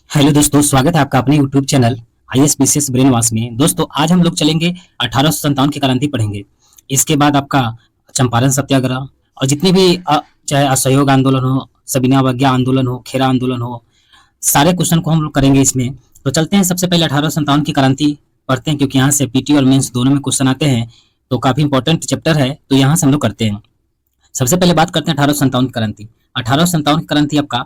Hello दोस्तों, स्वागत है आपका अपने YouTube channel ISPCS brain wash में। दोस्तों, आज हम लोग चलेंगे 1857 की क्रांति पढ़ेंगे। इसके बाद आपका चंपारण सत्याग्रह और जितने भी चाहे असहयोग आंदोलन हो, सविनय अवज्ञा आंदोलन हो, खेरा आंदोलन हो, सारे क्वेश्चन को हम लोग करेंगे इसमें। तो चलते हैं, सबसे पहले 1857 की क्रांति पढ़ते हैं, क्योंकि यहाँ से पीटी और मेंस दोनों में क्वेश्चन आते हैं। तो काफी इंपॉर्टेंट चैप्टर है, तो यहाँ से हम लोग करते हैं। सबसे पहले बात करते हैं 1857 की क्रांति। 1857 की क्रांति आपका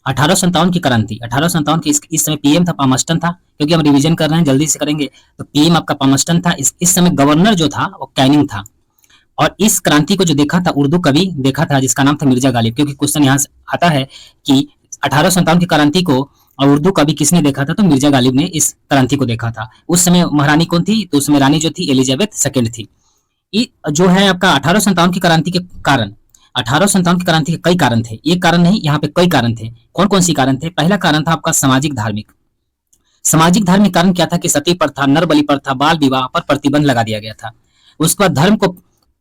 1857 की क्रांति, 1857 की इस समय पीएम था पामस्टन था, क्योंकि हम रिवीजन कर रहे हैं, जल्दी से करेंगे। तो पीएम आपका पामस्टन था। इस समय गवर्नर जो था वो कैनिंग था। और इस क्रांति को जो देखा था, उर्दू कवि देखा था, जिसका नाम था मिर्जा गालिब। क्योंकि क्वेश्चन यहाँ से आता है कि 1857 की क्रांति को और उर्दू कवि किसने देखा था, तो मिर्जा गालिब ने इस क्रांति को देखा था। उस समय महारानी कौन थी, तो उसमें रानी जो थी एलिजाबेथ सेकेंड थी। जो है आपका 1857 की क्रांति के कारण, 1857 की क्रांति के कई कारण थे, एक कारण नहीं, यहाँ पे कई कारण थे। कौन कौन सी कारण थे? पहला कारण था आपका सामाजिक धार्मिक। सामाजिक धार्मिक कारण क्या था कि सती प्रथा, नर बलि प्रथा, बाल विवाह पर प्रतिबंध लगा दिया गया था। उसके बाद धर्म को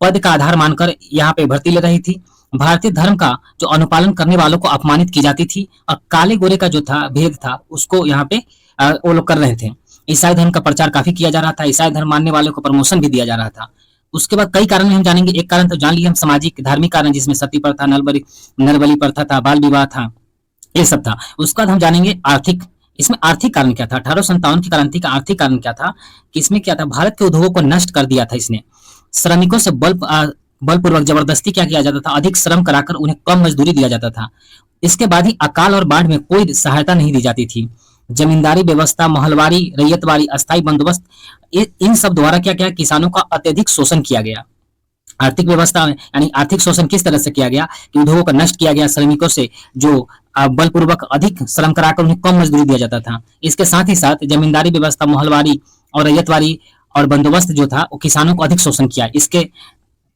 पद का आधार मानकर यहाँ पे भर्ती ले रही थी। भारतीय धर्म का जो अनुपालन करने वालों को अपमानित की जाती थी, और काले गोरे का जो था भेद था, उसको यहाँ पे वो लोग कर रहे थे। ईसाई धर्म का प्रचार काफी किया जा रहा था, ईसाई धर्म मानने वालों को प्रमोशन भी दिया जा रहा था। उसके बाद कई कारण हम जानेंगे। एक कारण तो जान लिए हम, सामाजिक धार्मिक कारण, जिसमें सती प्रथा, नरबली प्रथा था, बाल विवाह था, ये सब था। उसके बाद हम जानेंगे आर्थिक। इसमें आर्थिक कारण क्या था? 1857 की क्रांति का आर्थिक कारण क्या था कि इसमें क्या था, भारत के उद्योगों को नष्ट कर दिया था इसने। श्रमिकों से बलपूर्वक जबरदस्ती क्या किया जाता था, अधिक श्रम कराकर उन्हें कम मजदूरी दिया जाता था। इसके बाद ही अकाल और बाढ़ में कोई सहायता नहीं दी जाती थी। जमींदारी व्यवस्था, महलवारी, रैयतवारी, अस्थायी बंदोबस्त, इन सब द्वारा क्या क्या किसानों का अत्यधिक शोषण किया गया। आर्थिक व्यवस्था यानी आर्थिक शोषण किस तरह से किया गया कि उद्योगों को नष्ट किया गया, श्रमिकों से जो बलपूर्वक अधिक श्रम कराकर उन्हें कम मजदूरी दिया जाता था। इसके साथ ही साथ जमींदारी व्यवस्था, महलवारी और रैयतवारी और बंदोबस्त जो था, वो किसानों को अधिक शोषण किया इसके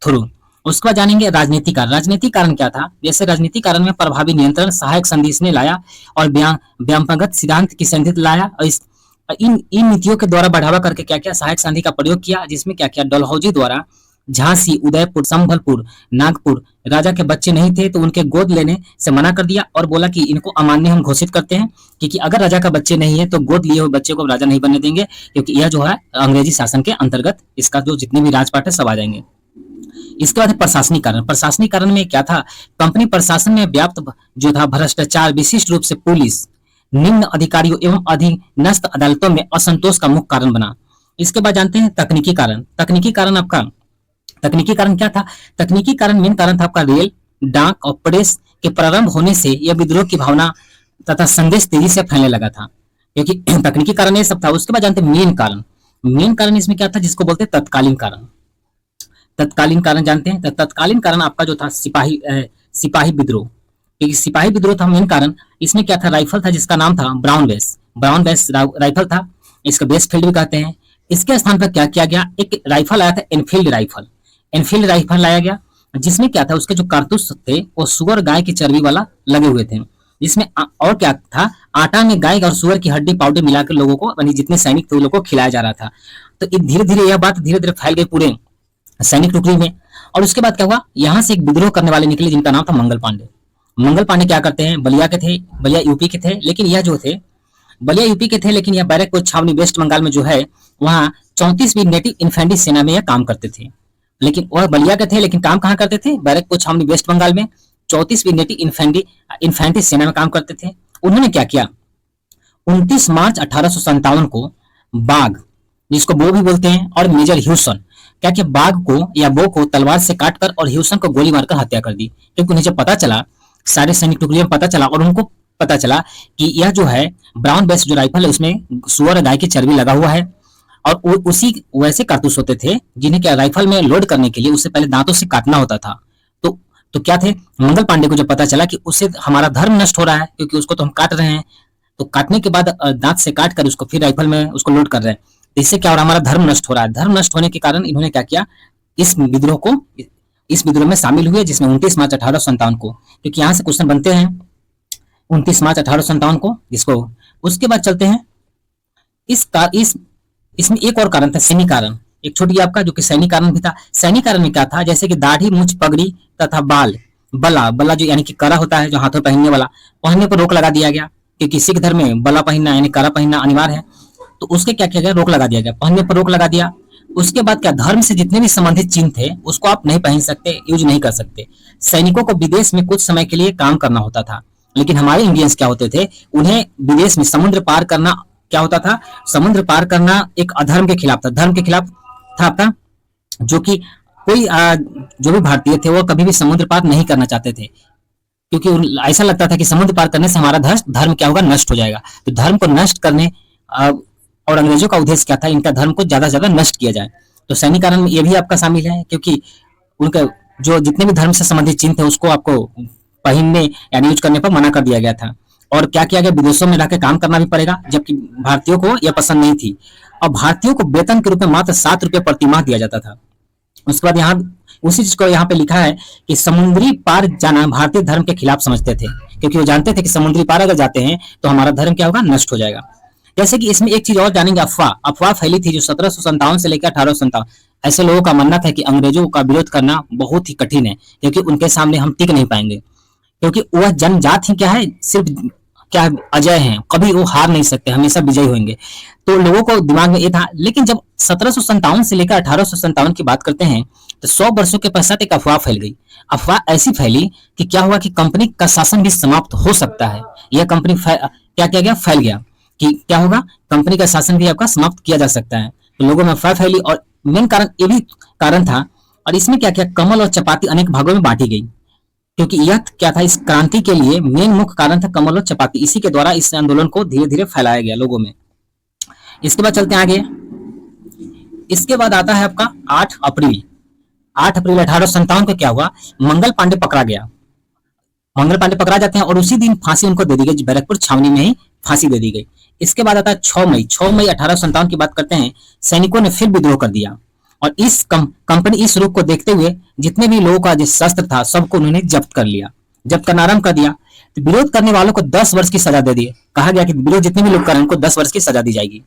थ्रू। उसके बाद जानेंगे राजनीतिक कारण। राजनीतिक कारण क्या था? जैसे राजनीतिक कारण में प्रभावी नियंत्रण, सहायक संदेश ने लाया, और व्यापक सिद्धांत की संधि लाया। और इन इन नीतियों के द्वारा बढ़ावा करके क्या किया, सहायक संधि का प्रयोग किया, जिसमें क्या किया, डलहौजी द्वारा झांसी, उदयपुर, संभलपुर, नागपुर राजा के बच्चे नहीं थे तो उनके गोद लेने से मना कर दिया, और बोला कि इनको अमान्य हम घोषित करते हैं, क्योंकि अगर राजा का बच्चे नहीं है तो गोद लिए हुए बच्चे को राजा नहीं बनने देंगे, क्योंकि यह जो है अंग्रेजी शासन के अंतर्गत इसका जो जितने भी राजपाट है सब आ जाएंगे। इसके बाद प्रशासनिक कारण। प्रशासनिक कारण में क्या था, कंपनी प्रशासन में व्याप्त जो था भ्रष्टाचार, विशिष्ट रूप से पुलिस, निम्न अधिकारियों एवं अधीनस्थ अदालतों में असंतोष का मुख्य कारण बना। इसके बाद जानते हैं तकनीकी कारण। तकनीकी कारण आपका, तकनीकी कारण क्या था? तकनीकी कारण मेन कारण था आपका रेल, डाक और प्रेस के प्रारंभ होने से यह विद्रोह की भावना तथा संदेश तेजी से फैलने लगा था, क्योंकि तकनीकी कारण ये सब था। उसके बाद जानते हैं मेन कारण। मेन कारण इसमें क्या था, जिसको बोलते हैं तत्कालीन कारण। तत्कालीन कारण जानते हैं, तो तत्कालीन कारण आपका जो था सिपाही विद्रोह, क्योंकि सिपाही विद्रोह था मेन कारण। इसमें क्या था, राइफल था जिसका नाम था brown base. Brown base rifle था, इसका बेस फील्ड भी कहते हैं। इसके स्थान पर क्या किया गया, एक राइफल आया था, एनफील्ड राइफल। एनफील्ड राइफल लाया गया, जिसमें क्या था, उसके जो कारतूस थे वो सुअर गाय की चर्बी वाला लगे हुए थे। जिसमें और क्या था, आटा में गाय और सुअर की हड्डी पाउडर मिलाकर लोगों को, यानी जितने सैनिक थे उन लोगों को खिलाया जा रहा था। तो धीरे धीरे यह बात धीरे धीरे फैल गई पूरे सैनिक टुकड़ी में। और उसके बाद क्या हुआ, यहाँ से एक विद्रोह करने वाले निकले, जिनका नाम था मंगल पांडे। मंगल पांडे क्या करते हैं, बलिया के थे, बलिया यूपी के थे, लेकिन यह जो थे बलिया यूपी के थे, लेकिन यह बैरकपुर छावनी वेस्ट बंगाल में जो है, वहाँ 34वीं नेटिव इन्फेंट्री सेना में यह काम करते थे। लेकिन वह बलिया के थे, लेकिन काम कहाँ करते थे, बैरकपुर छावनी वेस्ट बंगाल में 34वीं नेटिव इन्फेंट्री सेना में काम करते थे। उन्होंने क्या किया, 29 मार्च 1857 को बाघ, जिसको बो भी बोलते हैं, और मेजर ह्यूसन क्या किया, बाघ को या बो को तलवार से काटकर और ह्यूसन को गोली मारकर हत्या कर दी। क्योंकि उन्हें जब पता चला, सारे सैनिक टुकड़ियों में पता चला, और उनको पता चला कि यह जो है ब्राउन बेस जो राइफल है, उसमें सुअर गाय की चर्बी लगा हुआ है, और उसी वैसे कारतूस होते थे जिन्हें क्या राइफल में लोड करने के लिए उससे पहले दांतों से काटना होता था। तो क्या थे, मंगल पांडे को जब पता चला कि उससे हमारा धर्म नष्ट हो रहा है, क्योंकि उसको तो हम काट रहे हैं, तो काटने के बाद दांत से काट कर उसको फिर राइफल में उसको लोड कर रहे हैं, तो इससे क्या हो रहा है, हमारा धर्म नष्ट हो रहा है। धर्म नष्ट होने के कारण इन्होंने क्या किया, इस विद्रोह में शामिल हुए, जिसमें 29 मार्च 1857 को, क्योंकि यहाँ से क्वेश्चन बनते हैं 29 मार्च 1857 को, जिसको। उसके बाद चलते हैं इसमें एक और कारण था, सैनिक कारण। एक छोटी आपका जो कि सैनिक कारण भी था। सैनिक कारण में क्या था, जैसे कि दाढ़ी, मूछ, पगड़ी तथा बाल बला, बला जो यानी कि कड़ा होता है जो हाथों में पहनने वाला, पहनने पर रोक लगा दिया गया, क्योंकि सिख धर्म में बला पहनना यानी कड़ा पहनना अनिवार्य है। तो उसके क्या किया गया, रोक लगा दिया गया, पहनने पर रोक लगा दिया। उसके बाद क्या, धर्म से जितने भी संबंधित चिन्ह थे उसको आप नहीं पहन सकते, यूज नहीं कर सकते। सैनिकों को विदेश में कुछ समय के लिए काम करना होता था, लेकिन हमारे इंडियंस क्या होते थे, उन्हें विदेश में समुद्र पार करना क्या होता था, समुद्र पार करना एक अधर्म के खिलाफ था, धर्म के खिलाफ था आपका, जो कि कोई जो भी भारतीय थे वो कभी भी समुद्र पार नहीं करना चाहते थे, क्योंकि ऐसा लगता था कि समुद्र पार करने से हमारा धर्म क्या होगा, नष्ट हो जाएगा। तो धर्म को नष्ट करने और अंग्रेजों का उद्देश्य क्या था, इनका धर्म को ज्यादा से ज्यादा नष्ट किया जाए। तो सैनिकारण में ये भी आपका शामिल है, क्योंकि उनका जो जितने भी धर्म से संबंधित चिन्ह थे उसको आपको पहनने यानी यूज करने पर मना कर दिया गया था। और क्या किया गया, विदेशों में रहकर काम करना भी पड़ेगा, जबकि भारतीयों को यह पसंद नहीं थी। और भारतीयों को वेतन के रूप में मात्र 7 रुपए प्रति माह दिया जाता था। उसके बाद यहाँ उसी चीज को यहाँ पे लिखा है कि समुद्री पार जाना भारतीय धर्म के खिलाफ समझते थे, क्योंकि वो जानते थे कि समुद्री पार अगर जाते हैं तो हमारा धर्म क्या होगा, नष्ट हो जाएगा। जैसे कि इसमें एक चीज और जानेंगे, अफवाह अफवाह फैली थी जो 1757 से लेकर 1857। ऐसे लोगों का मानना था कि अंग्रेजों का विरोध करना बहुत ही कठिन है, क्योंकि उनके सामने हम टिक नहीं पाएंगे, क्योंकि वह जनजात ही क्या है, सिर्फ क्या अजय हैं, कभी वो हार नहीं सकते, हमेशा विजयी होंगे। तो लोगों को दिमाग में ये था। लेकिन जब 1757 से लेकर 1857 की बात करते हैं तो 100 वर्षों के पश्चात एक अफवाह फैल गई। अफवाह ऐसी फैली कि क्या हुआ कि कंपनी का शासन भी समाप्त हो सकता है। यह कंपनी क्या किया गया, फैल गया कि क्या होगा, कंपनी का शासन भी आपका समाप्त किया जा सकता है। तो लोगों में अफवाह फैली, और मेन कारण ये भी कारण था। और इसमें क्या किया, कमल और चपाती अनेक भागों में बांटी गई, क्योंकि यह क्या था, इस क्रांति के लिए मेन मुख्य कारण था कमल और चपाती। इसी के द्वारा इस आंदोलन को धीरे धीरे फैलाया गया लोगों में। इसके बाद चलते हैं आगे। इसके बाद आता है आपका 8 अप्रैल। 8 अप्रैल 1857 को क्या हुआ, मंगल पांडे पकड़ा गया। मंगल पांडे पकड़ा जाते हैं और उसी दिन फांसी उनको दे दी गई, बैरकपुर छावनी में ही फांसी दे दी गई। इसके बाद आता है 6 मई। 6 मई 1857 की बात करते हैं। सैनिकों ने फिर विद्रोह कर दिया, और इस कंपनी इस रूप को देखते हुए जितने भी लोगों का जो शस्त्र था सबको उन्होंने जब्त कर लिया, जब्त करना आरंभ कर दिया। तो विरोध करने वालों को 10 वर्ष की सजा दे दी। कहा गया कि विरोध जितने भी लोग करें उनको 10 वर्ष की सजा दी जाएगी।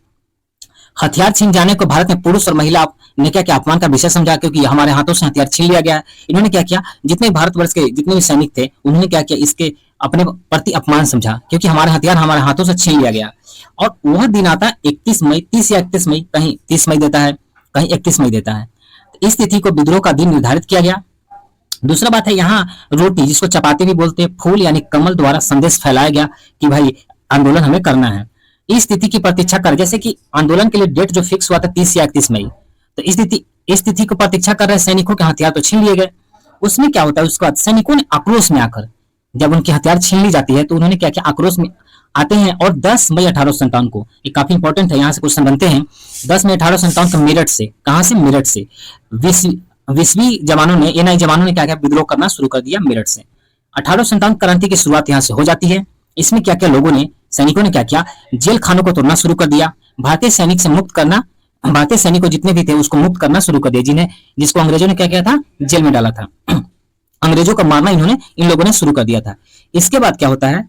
हथियार छीन जाने को भारत में पुरुष और महिला ने क्या क्या अपमान का विषय समझा, क्योंकि हमारे हाथों से हथियार छीन लिया गया है। इन्होंने क्या किया, जितने भारतवर्ष के जितने भी सैनिक थे उन्होंने क्या किया, इसके अपने प्रति अपमान समझा, क्योंकि हमारे हथियार हमारे हाथों से छीन लिया गया। और वह दिन आता है 31 मई, 30 या 31 मई, कहीं 30 मई देता है, कहीं 31 मई देता है। तो इस तिथि को विद्रोह का दिन निर्धारित किया गया। दूसरा बात है यहाँ रोटी, जिसको चपाती भी बोलते हैं, फूल यानी कमल द्वारा संदेश फैलाया गया कि भाई आंदोलन हमें करना है। इस तिथि की प्रतीक्षा कर, जैसे कि आंदोलन के लिए डेट जो फिक्स हुआ था 30 या 31 मई, तो इस तिथि को प्रतीक्षा कर रहे सैनिकों के हथियार तो छीन लिए गए। उसमें क्या होता है, उसके बाद सैनिकों ने आक्रोश में आकर, जब उनके हथियार छीन ली जाती है तो उन्होंने क्या किया, आक्रोश में आते हैं। और 10 मई 1857 को, ये काफी इंपॉर्टेंट है, यहाँ से क्वेश्चन बनते हैं। 10 मई 1857 को मेरठ से, कहां से, मेरठ से विश्वी जवानों ने, एनआई जवानों ने क्या किया, विद्रोह करना शुरू कर दिया मेरठ से। 1857 क्रांति की शुरुआत यहाँ से हो जाती है। इसमें क्या क्या लोगों ने, सैनिकों ने क्या किया, जेल खानों को तोड़ना शुरू कर दिया, भारतीय सैनिक से मुक्त करना, भारतीय सैनिक जितने भी थे उसको मुक्त करना शुरू कर दिया, जिसको अंग्रेजों ने क्या किया था, जेल में डाला था। अंग्रेजों का मारना इन लोगों ने शुरू कर दिया था। इसके बाद क्या होता है,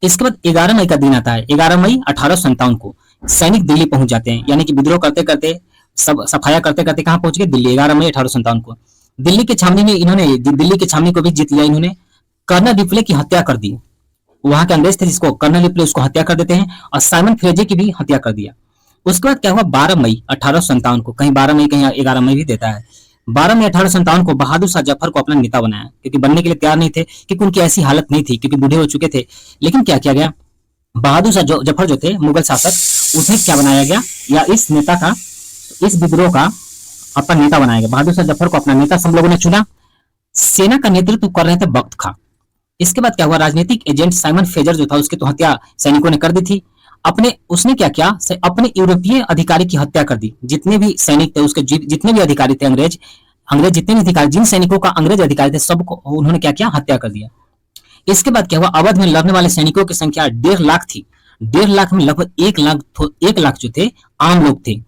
इसके बाद 11 मई का दिन आता है। 11 मई 1857 को सैनिक दिल्ली पहुंच जाते हैं, यानी कि विद्रोह करते करते, सब सफाया करते करते कहां पहुंच गए, दिल्ली। 11 मई 1857 को दिल्ली के छावनी में इन्होंने, दिल्ली के छावनी को भी जीत लिया इन्होंने। कर्नल रिप्ले की हत्या कर दी, वहां के अंग्रेज थे जिसको कर्नल रिप्ले, उसको हत्या कर देते हैं, और साइमन फ्रेजे की भी हत्या कर दिया। उसके बाद क्या हुआ, 12 मई 1857 को, कहीं 12 मई कहीं 11 मई भी देता है। 12 मई 1857 को बहादुर शाह जफर को अपना नेता बनाया, क्योंकि बनने के लिए तैयार नहीं थे, क्योंकि उनकी ऐसी हालत नहीं थी, क्योंकि बूढ़े हो चुके थे। लेकिन क्या किया गया, बहादुर शाह जफर जो थे मुगल शासक, उन्हें क्या बनाया गया, या इस नेता का, इस विद्रोह का अपना नेता बनाया गया। बहादुर शाह जफर को अपना नेता सब लोगों ने चुना। सेना का नेतृत्व कर रहे थे बख्त खां। इसके बाद क्या हुआ, राजनीतिक एजेंट साइमन फ्रेजर जो था उसकी तो हत्या सैनिकों ने कर दी थी। उसने क्या किया, अपने यूरोपीय अधिकारी की हत्या कर दी। जितने भी सैनिक थे, उसके जितने भी अधिकारी थे, अंग्रेज जितने भी अधिकारी, जिन सैनिकों का अंग्रेज अधिकारी थे, सबको उन्होंने क्या किया, हत्या कर दिया। इसके बाद क्या हुआ, अवध में लड़ने वाले सैनिकों की संख्या 1.5 लाख थी। 1.5 लाख में लगभग 1 लाख जो थे आम लोग थे,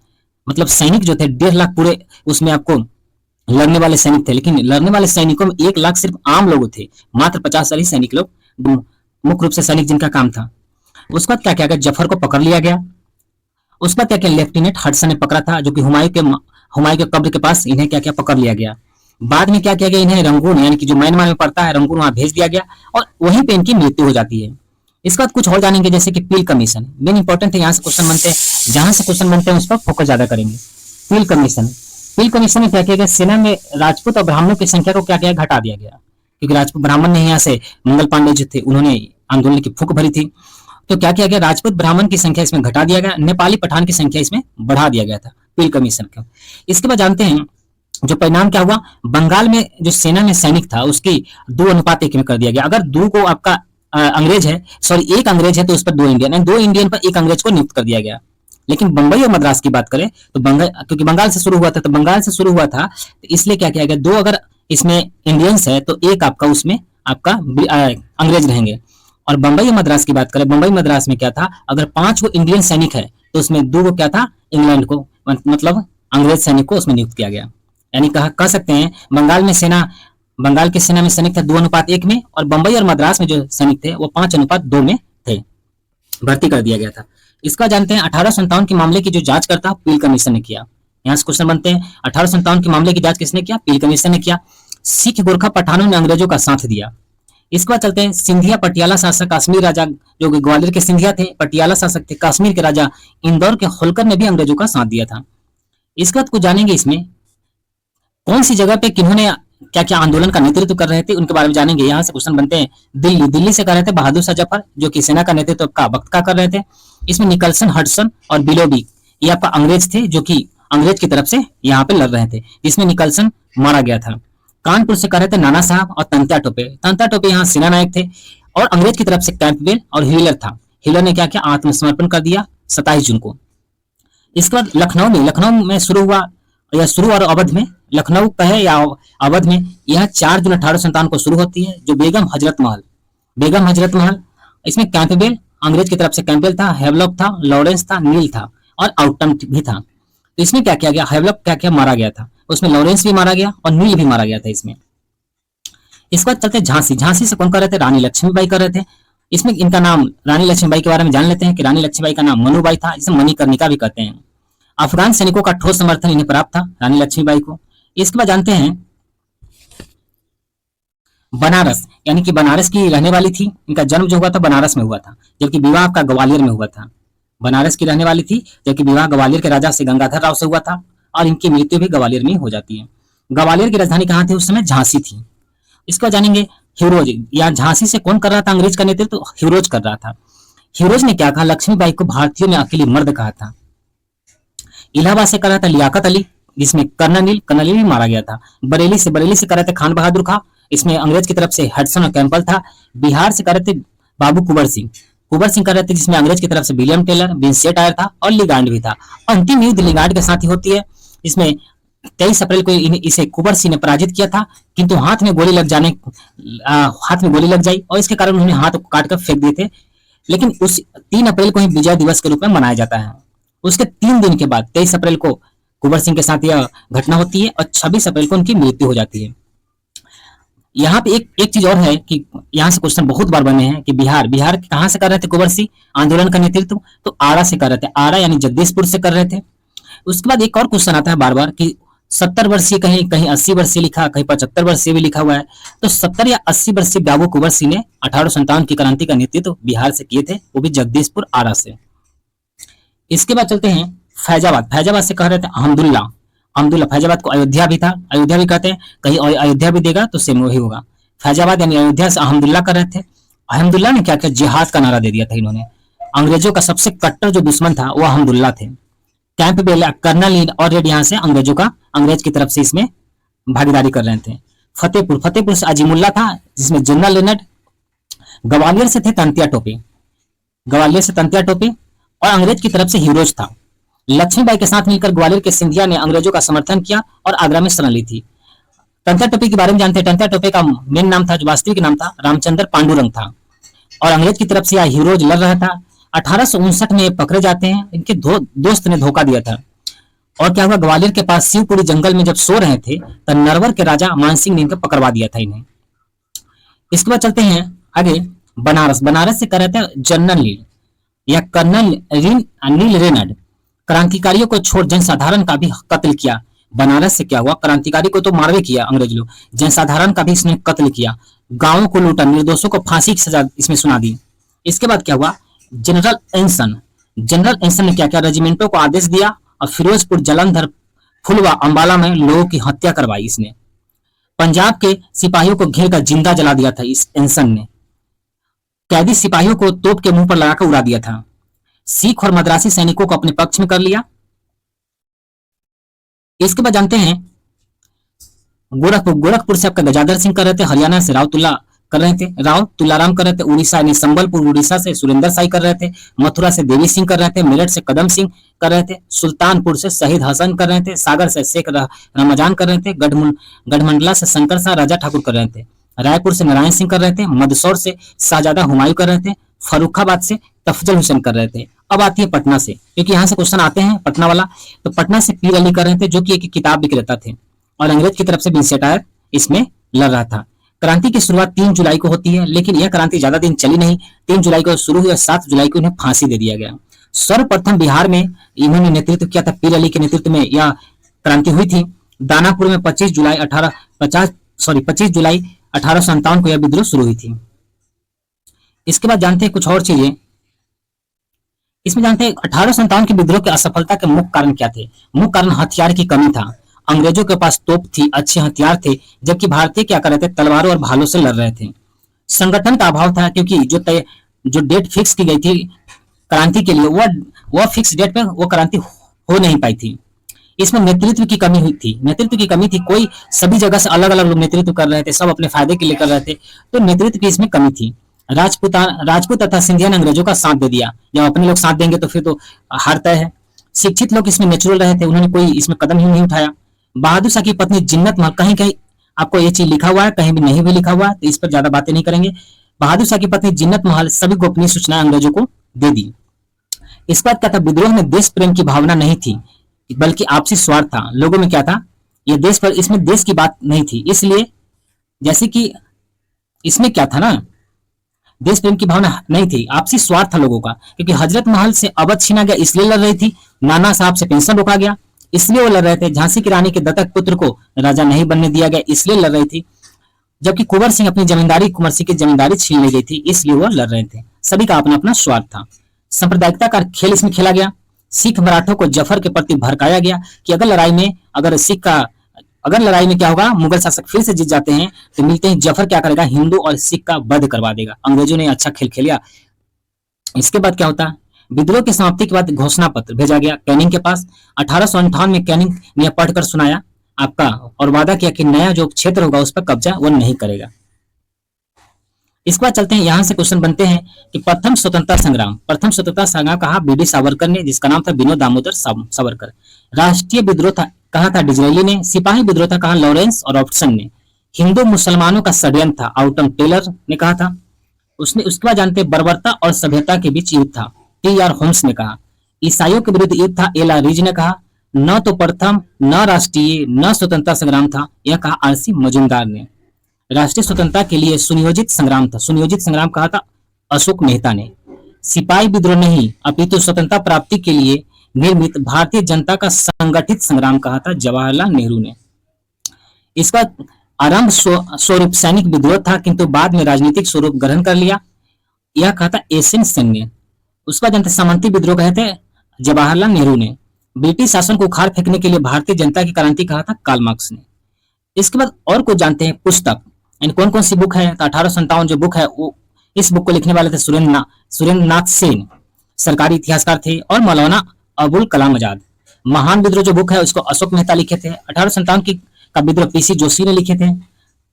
मतलब सैनिक जो थे 1.5 लाख पूरे उसमें आपको लड़ने वाले सैनिक थे। लेकिन लड़ने वाले सैनिकों में 1 लाख सिर्फ आम लोग थे, मात्र 50 साल ही सैनिक लोग, मुख्य रूप से सैनिक जिनका काम था। उसके बाद क्या किया गया, जफर को पकड़ लिया गया। उसके बाद क्या किया, लेफ्टिनेंट हडसन ने पकड़ा था, जो कि हुमायूं के कब्र के पास इन्हें क्या किया, पकड़ लिया गया। बाद में क्या किया गया, इन्हें रंगून यानी कि जो म्यांमार में पड़ता है रंगून, वहां भेज दिया गया और वहीं पे इनकी मृत्यु हो जाती है। इसके बाद कुछ और जानेंगे, जैसे कि पील कमीशन, मेन इंपॉर्टेंट है, यहाँ से क्वेश्चन बनते हैं, जहां से क्वेश्चन बनते हैं उस पर फोकस ज्यादा करेंगे। पील कमीशन, पील कमीशन में क्या किया गया, सेना में राजपूत और ब्राह्मणों की संख्या को क्या किया, घटा दिया गया, क्योंकि राजपूत ब्राह्मण ने यहाँ से मंगल पांडे जो थे उन्होंने आंदोलन की फूंक भरी थी, तो क्या किया गया, राजपूत ब्राह्मण की संख्या इसमें घटा दिया गया, नेपाली पठान की संख्या इसमें बढ़ा दिया गया था पील कमीशन का। इसके बाद जानते हैं जो परिणाम क्या हुआ, बंगाल में जो सेना में सैनिक था उसकी 2:1 में कर दिया गया। अगर दो को आपका अंग्रेज है, सॉरी एक अंग्रेज है, तो उस पर 2 इंडियन, 2 इंडियन पर एक अंग्रेज को नियुक्त कर दिया गया। लेकिन बंबई और मद्रास की बात करें तो बंगाल, क्योंकि बंगाल से शुरू हुआ था, तो बंगाल से शुरू हुआ था, तो इसलिए क्या किया गया, 2 अगर इसमें इंडियंस है तो एक आपका उसमें आपका अंग्रेज रहेंगे। और बंबई और मद्रास की बात करें, बंबई मद्रास में क्या था, अगर 5 को इंडियन सैनिक है तो उसमें 2 को क्या था, इंग्लैंड को, मतलब अंग्रेज सैनिक को उसमें नियुक्त किया गया। यानी कह सकते हैं बंगाल की सेना में सैनिक थे 2:1 में, और बंबई और मद्रास में जो सैनिक थे वो 5:2 में थे, भर्ती कर दिया गया था। इसका जानते हैं 1857 के मामले की जो जांच करता पील कमीशन ने किया। यहाँ से क्वेश्चन बनते हैं, 1857 के मामले की जांच किसने किया, पील कमीशन ने किया। सिख गोरखा पठानों ने अंग्रेजों का साथ दिया। इसके बाद चलते हैं सिंधिया पटियाला शासक, कश्मीर राजा जो ग्वालियर के सिंधिया थे, पटियाला शासक थे, कश्मीर के राजा इंदौर के होलकर ने भी अंग्रेजों का साथ दिया था। इसके बाद कुछ जानेंगे, इसमें कौन सी जगह पे किन्होंने क्या क्या आंदोलन का नेतृत्व कर रहे थे उनके बारे में जानेंगे। यहाँ से क्वेश्चन बनते हैं, दिल्ली से कर रहे थे बहादुर शाह जफर, जो कि सेना का नेतृत्व का वक्त का कर रहे थे। इसमें निकलसन, हडसन और बिलोबी ये आपका अंग्रेज थे, जो कि अंग्रेज की तरफ से यहाँ पे लड़ रहे थे, जिसमें निकलसन मारा गया था। कानपुर से कर रहे थे नाना साहब और तंत्या टोपे यहाँ सेना नायक थे, और अंग्रेज की तरफ से कैंपबेल और हिलर था। हिलर ने क्या किया, आत्मसमर्पण कर दिया 27 जून को। इसके बाद लखनऊ में शुरू हुआ, या शुरू और अवध में, लखनऊ कहे या अवध में, यह 4 जून 1857 को शुरू होती है, जो बेगम हजरत महल, इसमें कैंपबेल अंग्रेज की तरफ से कैंपबेल था, हेवलॉक था, लॉरेंस था, नील था और आउटम भी था। तो इसमें क्या किया गया, हेवलॉक क्या क्या मारा गया था, उसमें लॉरेंस भी मारा गया और नील भी मारा गया था इसमें। इसके बाद चलते झांसी से कौन कर रहे थे, रानी लक्ष्मीबाई कर रहे थे। इसमें इनका नाम, रानी लक्ष्मीबाई के बारे में जान लेते हैं कि रानी लक्ष्मीबाई का नाम मनुबाई था, जिसे मणिकर्णिका भी कहते हैं। अफगान सैनिकों का ठोस समर्थन इन्हें प्राप्त था, रानी लक्ष्मीबाई को। इसके बाद जानते हैं बनारस, यानी कि बनारस की रहने वाली थी, इनका जन्म जो हुआ था बनारस में हुआ था, जबकि विवाह का ग्वालियर में हुआ था। बनारस की रहने वाली थी, जबकि विवाह ग्वालियर के राजा से गंगाधर राव से हुआ था, और इनकी मृत्यु भी ग्वालियर में हो जाती है। ग्वालियर की राजधानी कहाँ थी उस समय, झांसी थी। इसके बाद जानेंगे हिरोज, या झांसी से कौन कर रहा था अंग्रेज का नेतृत्व, हिरोज कर रहा था। हिरोज ने क्या कहा, लक्ष्मीबाई को भारतीयों में अकेली मर्द कहा था। इलाहाबाद से कर रहा था लियाकत अली, जिसमें कर्नल भी मारा गया था। बरेली से कर रहे थे खान बहादुर खां, इसमें अंग्रेज की तरफ से हडसन और कैंपबेल था। बिहार से कर रहे थे बाबू कुंवर सिंह कर रहे थे, जिसमें अंग्रेज की तरफ से विलियम टेलर, विंसेंट आयर था और लिगांड भी था। अंतिम युद्ध लिगांड के साथ ही होती है, इसमें 23 अप्रैल को इसे कुंवर सिंह ने पराजित किया था, किंतु हाथ में गोली लग जाई और इसके कारण उन्होंने हाथ काट कर फेंक दिए थे। लेकिन उस 3 अप्रैल को ही विजय दिवस के रूप में मनाया जाता है। उसके 3 दिन के बाद 23 अप्रैल को कुंवर सिंह के साथ यह घटना होती है और 26 अप्रैल को उनकी मृत्यु हो जाती है। यहाँ पे एक चीज और है कि यहाँ से क्वेश्चन बहुत बार बने हैं कि बिहार कहाँ से कर रहे थे कुंवर सिंह आंदोलन का नेतृत्व, तो आरा से कर रहे थे, आरा यानी जगदीशपुर से कर रहे थे। उसके बाद एक और क्वेश्चन आता है बार बार कि 70 वर्षीय, कहीं 80 वर्षीय लिखा, कहीं 75 वर्षीय भी लिखा हुआ है, तो 70 या 80 वर्षीय बाबू कुंवर सिंह ने 1857 की क्रांति का नेतृत्व बिहार से किए थे, वो भी जगदीशपुर आरा से। इसके बाद चलते हैं फैजाबाद से कह रहे थे अहमदुल्ला, फैजाबाद को अयोध्या भी था, अयोध्या भी कहते हैं, कहीं अयोध्या भी देगा तो सेम वही होगा। फैजाबाद यानी अयोध्या से अहमदुल्ला कर रहे थे। अहमदुल्ला ने क्या किया, जिहाद का नारा दे दिया था इन्होंने। अंग्रेजों का सबसे कट्टर जो दुश्मन था वो अहमदुल्ला थे। कैंपबेल, कर्नल और रेड यहाँ से अंग्रेज की तरफ से इसमें भागीदारी कर रहे थे। फतेहपुर से अजीमुल्ला था, जिसमें जनरल लेनर्ड। ग्वालियर से थे तंत्या टोपे और अंग्रेज की तरफ से हिरोज था। लक्ष्मीबाई के साथ मिलकर ग्वालियर के सिंधिया ने अंग्रेजों का समर्थन किया और आगरा में शरण ली थी। तंत्या टोपे के बारे में जानते हैं, तंत्या टोपे का मेन नाम था, जो वास्तविक नाम था, रामचंद्र पांडुरंग था, और अंग्रेज की तरफ से यह हिरोज लड़ रहा था। 1859 में पकड़े जाते हैं, इनके दोस्त ने धोखा दिया था। और क्या हुआ, ग्वालियर के पास शिवपुरी जंगल में जब सो रहे थे तब नरवर के राजा मानसिंह ने इनको पकड़वा दिया था इन्हें। इसके बाद चलते हैं आगे बनारस से कर रहे थे जनरल लीड या कर्नल नील रेनड। क्रांतिकारियों को छोड़ जनसाधारण का भी कत्ल किया। बनारस से क्या हुआ, क्रांतिकारी को तो मारवे किया अंग्रेज लोग, जनसाधारण का भी इसने कत्ल किया, गांवों को लूटा, निर्दोषों को फांसी की सजा इसमें सुना दी। इसके बाद क्या हुआ, जनरल एंसन ने क्या किया, रेजिमेंटों को आदेश दिया और फिरोजपुर, जालंधर, फुलवा, अंबाला में लोगों की हत्या करवाई इसने। पंजाब के सिपाहियों को घेर कर जिंदा जला दिया था इस एंसन ने। कैदी सिपाहियों को तोप के मुंह पर लगाकर उड़ा दिया था। सिख और मद्रासी सैनिकों को अपने पक्ष में कर लिया। इसके बाद जानते हैं गोरखपुर से आपका गजाधर सिंह कर रहे थे, हरियाणा से राव तुलाराम कर रहे थे, उड़ीसा यानी संबलपुर उड़ीसा से सुरेंद्र साई कर रहे थे, मथुरा से देवी सिंह कर रहे थे, मेरठ से कदम सिंह कर रहे थे, सुल्तानपुर से शहीद हसन कर रहे थे, सागर से शेख रमजान कर रहे थे, गढ़मंडला से शंकर शाह राजा ठाकुर कर रहे थे, रायपुर से नारायण सिंह कर रहे थे, मंदसौर से शाहजादा हुमायूं कर रहे थे, फर्रुखाबाद से तफजल हुसैन कर रहे थे। अब आती है पटना से, क्योंकि यहाँ से क्वेश्चन आते हैं पटना वाला। तो पटना से पीर अली कर रहे थे, जो कि एक किताब विक्रेता थे और अंग्रेज की तरफ से विंसेटायर इसमें लड़ रहा था। क्रांति की शुरुआत 3 जुलाई को होती है, लेकिन यह क्रांति ज्यादा दिन चली नहीं। 3 जुलाई को शुरू हुई और 7 जुलाई को इन्हें फांसी दे दिया गया। सर्वप्रथम बिहार में इन्होंने नेतृत्व किया था, पीर अली के नेतृत्व में यह क्रांति हुई थी। दानापुर में 25 जुलाई 1857 को यह विद्रोह शुरू हुई थी। इसके बाद जानते हैं कुछ और चीजें। इसमें जानते हैं 1857 के विद्रोह की असफलता के मुख्य कारण क्या थे। मुख्य कारण हथियार की कमी था। अंग्रेजों के पास तोप थी, अच्छे हथियार थे, जबकि भारतीय क्या कर रहे थे, तलवारों और भालों से लड़ रहे थे। संगठन का अभाव था, क्योंकि जो डेट फिक्स की गई थी क्रांति के लिए, वह फिक्स डेट पे वो क्रांति हो नहीं पाई थी। इसमें नेतृत्व की कमी हुई थी, कोई सभी जगह से अलग अलग लोग नेतृत्व कर रहे थे, सब अपने फायदे के लिए कर रहे थे, तो नेतृत्व की इसमें कमी थी। राजपूत तथा सिंधिया ने अंग्रेजों का साथ दे दिया। जब अपने लोग साथ देंगे तो फिर तो हार तय है। शिक्षित लोग इसमें नेचुरल रहे थे, उन्होंने कोई इसमें कदम ही नहीं उठाया। बहादुर शाह की पत्नी जिन्नत महल, कहीं कहीं आपको ये चीज लिखा हुआ है, कहीं भी नहीं भी लिखा हुआ है, तो इस पर ज्यादा बातें नहीं करेंगे। बहादुर शाह की पत्नी जिन्नत महल सभी गोपनीय सूचनाएं अंग्रेजों को दे दी। इस बात क्या था, विद्रोह में देश प्रेम की भावना नहीं थी, बल्कि आपसी स्वार्थ था। लोगों में क्या था, ये देश पर, इसमें देश की बात नहीं थी। इसलिए जैसे कि इसमें क्या था ना, देश प्रेम की भावना नहीं थी, आपसी स्वार्थ था लोगों का। क्योंकि हजरत महल से अवध छीना गया इसलिए लड़ रही थी, नाना साहब से पेंशन रोका गया इसलिए वो लड़ रहे थे, झांसी की रानी के दत्तक पुत्र को राजा नहीं बनने दिया गया इसलिए लड़ रही थी, जबकि कुंवर सिंह अपनी जमींदारी, कुंवर सिंह की जमींदारी छीन ली गई थी इसलिए वो लड़ रहे थे। सभी का अपना अपना स्वार्थ था। सांप्रदायिकता का खेल इसमें खेला गया। सिख मराठों को जफर के प्रति भड़काया गया कि अगर लड़ाई में क्या होगा, मुगल शासक फिर से जीत जाते हैं तो मिलते ही जफर क्या करेगा, हिंदू और सिख का वध करवा देगा। अंग्रेजों ने अच्छा खेल खेला। इसके बाद क्या होता है, विद्रोह की समाप्ति के बाद घोषणा पत्र भेजा गया कैनिंग के पास। 1858 में कैनिंग ने पढ़कर सुनाया आपका और वादा किया कि नया जो क्षेत्र होगा उस पर कब्जा वो नहीं करेगा। इसके बाद चलते हैं, यहां से क्वेश्चन बनते हैं कि प्रथम स्वतंत्रता संग्राम कहा बी.डी. सावरकर ने, जिसका नाम था विनोद दामोदर सावरकर। राष्ट्रीय विद्रोह था कहा था डिजरेली ने। सिपाही विद्रोह था कहा लॉरेंस और रॉबर्टसन ने। हिंदू मुसलमानों का षड्यंत्र था, आउटम टेलर ने कहा था। उसके बाद जानते हैं बर्बरता और सभ्यता के बीच युद्ध था, टी.आर. होम्स ने कहा। ईसाइयों के विरुद्ध युद्ध था, एल.आर. रीज ने कहा। न तो प्रथम, न राष्ट्रीय, न स्वतंत्रता संग्राम था, यह कहा आर.सी. मजूमदार ने। राष्ट्रीय स्वतंत्रता के लिए सुनियोजित संग्राम था, सुनियोजित संग्राम कहा था अशोक मेहता ने। सिपाही विद्रोह नहीं अपितु स्वतंत्रता प्राप्ति के लिए निर्मित भारतीय जनता का संगठित संग्राम कहा था जवाहरलाल नेहरू ने। इसका आरंभ स्वरूप सैनिक विद्रोह था, किंतु बाद में राजनीतिक स्वरूप ग्रहण कर लिया, यह कहा था एशियन सेन ने। उसका जनता सामंती विद्रोह कहे थे जवाहरलाल नेहरू ने। ब्रिटिश शासन को उखाड़ फेंकने के लिए भारतीय जनता की क्रांति कहा था कार्ल मार्क्स ने। इसके बाद और कुछ जानते हैं पुस्तक, कौन कौन सी बुक है। तो 1857 जो बुक है वो, इस बुक को लिखने वाले थे सुरेंद्र नाथ सेन, सरकारी इतिहासकार थे, और मौलाना अबुल कलाम आजाद। महान विद्रोह जो बुक है उसको अशोक मेहता लिखे थे। 1857 का विद्रोह पीसी जोशी ने लिखे थे।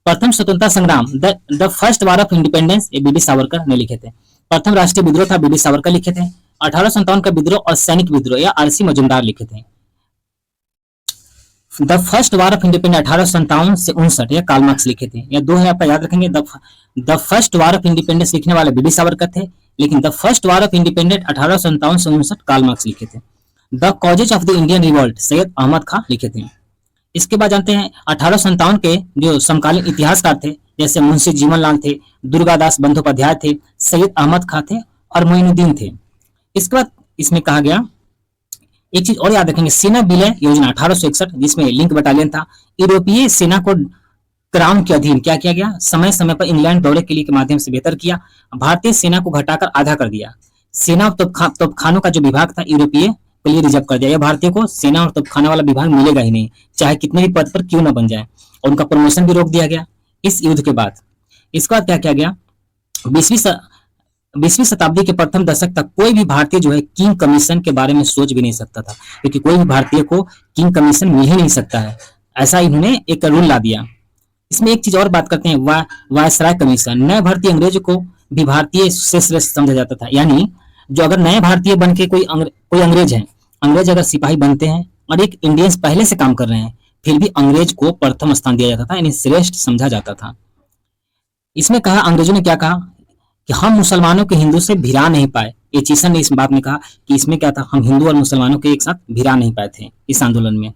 प्रथम स्वतंत्रता संग्राम the first war of independence ये बी.डी. सावरकर ने लिखे थे। प्रथम राष्ट्रीय विद्रोह था बी.डी. सावरकर लिखे थे। 1857 का विद्रोह और सैनिक विद्रोह या आर.सी. मजूमदार लिखे थे। The first war of independence 1857 से 59 या कार्ल मार्क्स लिखे थे। या दो है आपका याद रखेंगे। The first war of independence लिखने वाले बी.डी. सावरकर थे, लेकिन the first war of independence 1857 से 59 कार्ल मार्क्स लिखे थे। The causes of the Indian revolt Syed Ahmad Khan लिखे थे। इसके बाद जानते हैं 1857 के जो समकालीन इतिहासकार थे, जैसे मुंशी जीवनलाल थे, दुर्गादास बंदोपाध्याय थे, सैयद अहमद खां थे और मोइनुद्दीन थे। इसके बाद इसमें कहा गया एक चीज और याद रखेंगे, सेना विलय योजना 1861 जिसमें लिंक बटालियन था। यूरोपीय सेना को क्राउन के अधीन क्या किया गया, समय समय पर इंग्लैंड दौरे के लिए के माध्यम से बेहतर किया। भारतीय सेना को घटाकर आधा कर दिया। सेना और तोपखानों का जो विभाग था यूरोपीय के लिए रिजर्व कर दिया। यह भारतीय को सेना और तोपखाना वाला विभाग मिलेगा ही नहीं, चाहे कितने भी पद पर क्यों ना बन जाए। और उनका प्रमोशन भी रोक दिया गया इस युद्ध के बाद। इसके बाद क्या किया गया, 20वीं शताब्दी के प्रथम दशक तक कोई भी भारतीय जो है किंग कमीशन के बारे में सोच भी नहीं सकता था, क्योंकि कोई भी भारतीय को किंग कमीशन मिल ही नहीं सकता है। ऐसा इन्होंने एक रूल ला दिया। इसमें एक चीज और बात करते हैं, वायसराय कमीशन। नए भर्ती अंग्रेज को भी भारतीय से श्रेष्ठ समझा जाता था। यानी जो अगर नए भारतीय बन के कोई अंग्रेज है, अंग्रेज अगर सिपाही बनते हैं और एक इंडियंस पहले से काम कर रहे हैं, फिर भी अंग्रेज को प्रथम स्थान दिया जाता था, यानी श्रेष्ठ समझा जाता था। इसमें कहा, अंग्रेजों ने क्या कहा कि हम मुसलमानों के हिंदू से भिड़ा नहीं पाए। एचिसन ने इस बात में कहा कि इसमें क्या था, हम हिंदू और मुसलमानों के एक साथ भिड़ा नहीं पाए थे इस आंदोलन में।